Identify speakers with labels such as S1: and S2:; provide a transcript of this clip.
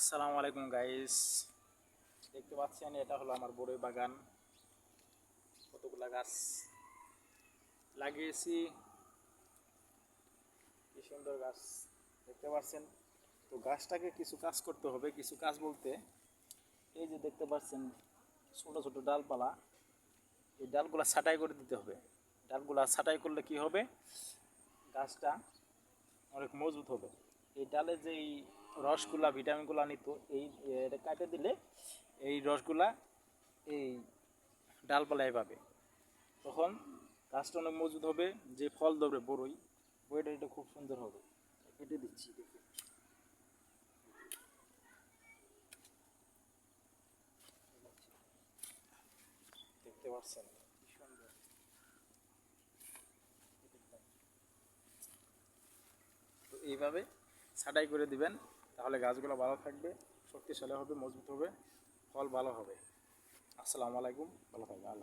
S1: আসসালামু আলাইকুম গাইস, দেখতে পাচ্ছেন এটা হলো আমার বড়ই বাগান। কতগুলা গাছ লাগিয়েছি, কি সুন্দর গাছ দেখতে পাচ্ছেন। তো গাছটাকে কিছু কাজ করতে হবে, কিছু কাজ বলতে এই যে দেখতে পাচ্ছেন ছোট ছোট ডালপালা, এই ডালগুলা ছাঁটাই করে দিতে হবে। ডালগুলা ছাঁটাই করলে কি হবে, গাছটা অনেক মজবুত হবে। এই ডালে যেই রসগুলা ভিটামিনগুলা নিত, এই এটা কাটে দিলে এই রসগুলা এই ডালপালায় পাবে, তখন গাছটা অনেক মজবুত হবে। যে ফল ধরবে বড়ই, বইটা এটা খুব সুন্দর হবে। কেটে দিচ্ছি, দেখুন দেখতে পাচ্ছেন কি সুন্দর। তো এইভাবে ছাঁটাই করে দিবেন, তাহলে গাছগুলো ভালো থাকবে, শক্তিশালী হবে, মজবুত হবে, ফল ভালো হবে। আসসালামু আলাইকুম, ভালো থাকবে, আল্লাহ।